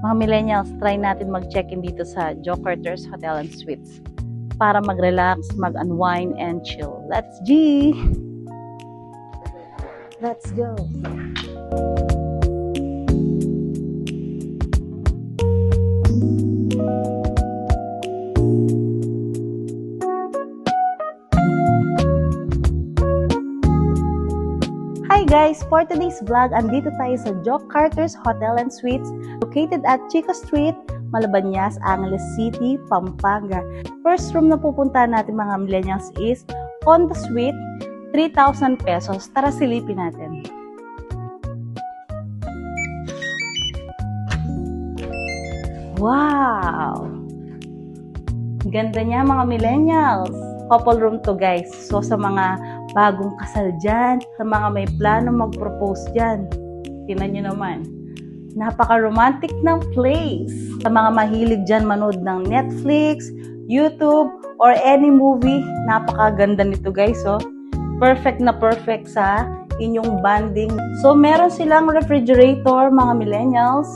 Mga millennials, try natin mag-check-in dito sa Joe Carter's Hotel and Suites para mag-relax, mag-unwind, and chill. Let's G! Let's go! Hi guys! For today's vlog, andito tayo sa Joe Carter's Hotel and Suites located at Chico Street, Malabanyas, Angeles City, Pampanga. First room na pupuntahan natin mga millennials is condo suite, 3,000 pesos. Tara silipin natin. Wow! Ganda niya mga millennials. Couple room to guys. So sa mga bagong kasal dyan, sa mga may plano mag-propose dyan, tingnan nyo naman. Napaka-romantic ng place. Sa mga mahilig dyan manood ng Netflix, YouTube, or any movie, napakaganda nito guys. So, perfect na perfect sa inyong bonding. So, meron silang refrigerator, mga millennials.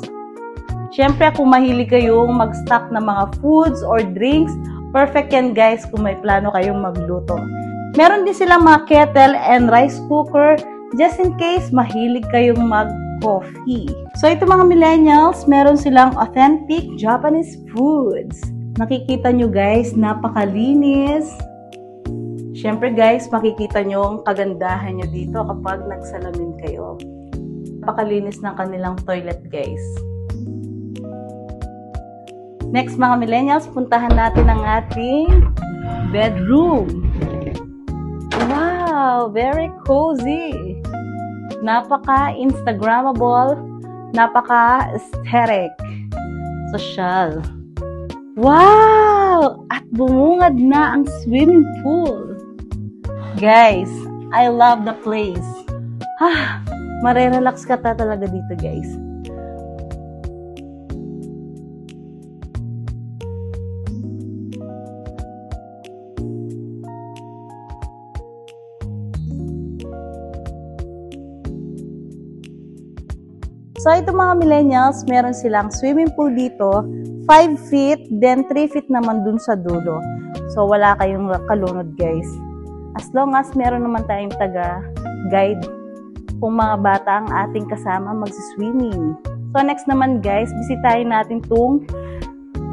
Siyempre, kung mahilig kayong mag-stock ng mga foods or drinks, perfect yan guys kung may plano kayong magluto. Meron din silang mga kettle and rice cooker just in case mahilig kayong mag-coffee. So ito mga millennials, meron silang authentic Japanese foods. Nakikita nyo guys, napakalinis. Siyempre guys, makikita nyo ang kagandahan nyo dito kapag nagsalamin kayo. Napakalinis ng kanilang toilet guys. Next mga millennials, puntahan natin ang ating bedroom. Wow! Very cozy! Napaka-instagrammable, napaka-aesthetic, social. Wow! At bumungad na ang swimming pool. Guys, I love the place. Marerelax ka talaga dito guys. So, ito mga millennials, meron silang swimming pool dito, 5 feet, then 3 feet naman dun sa dulo. So, wala kayong kalunod guys. As long as meron naman tayong taga-guide kung mga bata ang ating kasama magsiswimming. So, next naman guys, bisitahin natin itong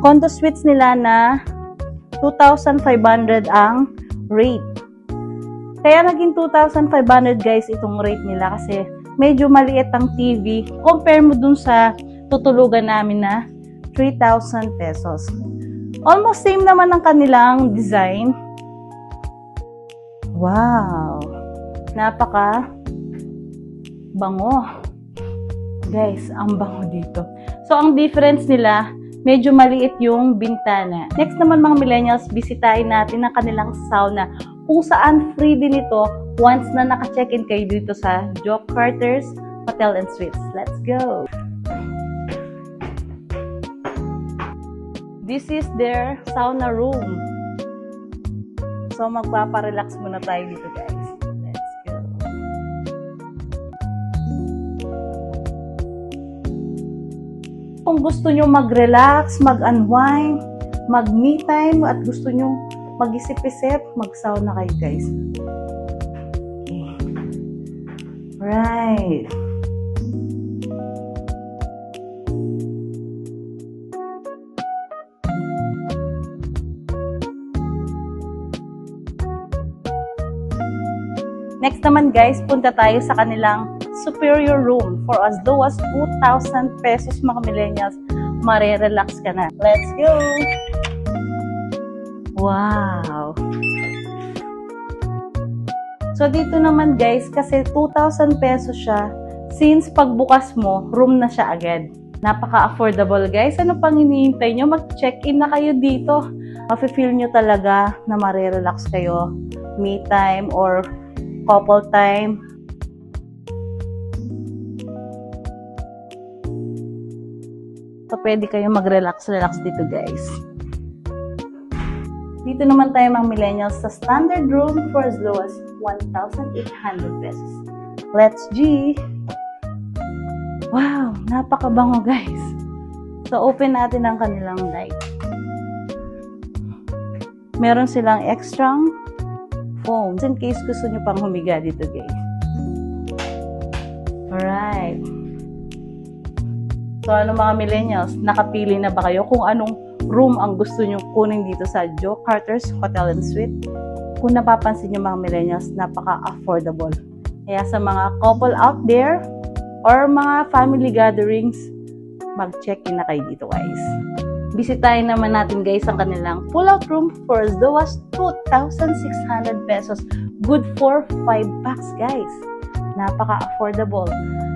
condo suites nila na 2,500 ang rate. Kaya naging 2,500 guys itong rate nila kasi medyo maliit ang TV. Compare mo dun sa tutulugan namin na 3,000 pesos. Almost same naman ang kanilang design. Wow! Napaka bango. Guys, ang bango dito. So, ang difference nila, medyo maliit yung bintana. Next naman mga millennials, bisitahin natin ang kanilang sauna. Kung saan free din ito once na naka-check-in kayo dito sa Joe Carter's Hotel and Suites. Let's go! This is their sauna room. So, magpaparelax muna tayo dito guys. Let's go! Kung gusto nyo mag-relax, mag-unwind, mag-me time, at gusto nyo mag-isip-isip, mag-sauna kayo guys. Okay. Right. Next naman guys, punta tayo sa kanilang superior room. For as low as 2,000 pesos mga millennials, marerelax ka na. Let's go! Wow! So, dito naman guys, kasi 2,000 pesos siya, since pagbukas mo, room na siya agad. Napaka-affordable guys. Ano pang hinihintay nyo? Mag-check-in na kayo dito. Mafe-feel nyo talaga na marerelax kayo. Me time or couple time. So, pwede kayo mag-relax dito guys. Dito naman tayo mga millennials sa standard room for as low as 1,800 pesos. Let's G! Wow! Napakabango guys! So, open natin ang kanilang light. Meron silang extra foam. In case gusto nyo pang humiga dito, guys. Alright. So, ano mga millennials? Nakapili na ba kayo kung anong room ang gusto nyo kunin dito sa Joe Carter's Hotel and Suite? Kung napapansin nyo mga millennials, napaka-affordable. Kaya sa mga couple out there or mga family gatherings, mag-check-in na kayo dito, guys. Bisitahin naman natin, guys, ang kanilang pull-out room for as low as 2,600 pesos. Good for 5 packs, guys. Napaka-affordable.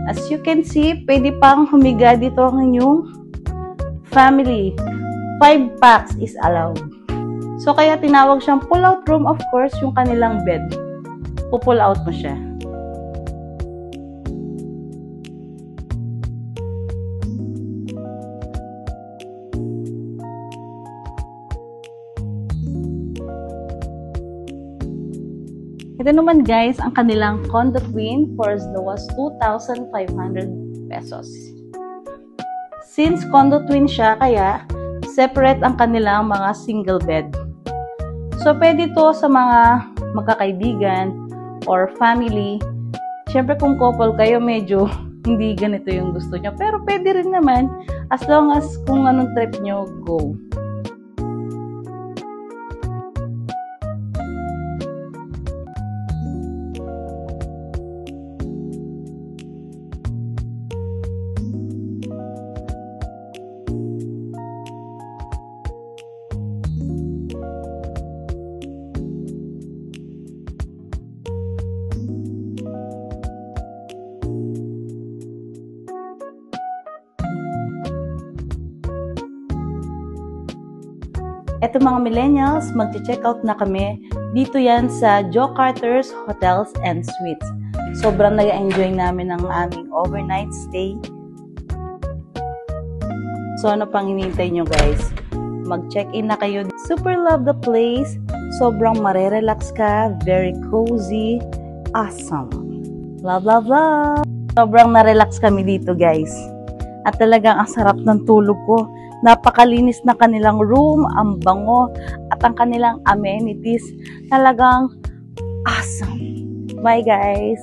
As you can see, pwede pang humiga dito ang inyong family. 5 packs is allowed. So, kaya tinawag siyang pull-out room, of course, yung kanilang bed. Pull out mo siya. Ito naman, guys, ang kanilang condo twin for as low as 2,500 pesos. Since condo twin siya, kaya separate ang kanilang mga single bed. So, pwede to sa mga magkakaibigan or family. Siyempre, kung couple kayo, medyo hindi ganito yung gusto nyo. Pero pwede rin naman, as long as kung anong trip nyo, go. Eto mga millennials, mag-check out na kami. Dito yan sa Joe Carter's Hotels and Suites. Sobrang nag-enjoy namin ng aming overnight stay. So ano pang hinihintay nyo, guys? Mag-check-in na kayo. Super love the place. Sobrang marerelax ka. Very cozy. Awesome. Love, love, love. Sobrang na-relax kami dito, guys. At talagang ang sarap ng tulog ko. Napakalinis na kanilang room, ang bango, at ang kanilang amenities. Talagang awesome. Bye, guys!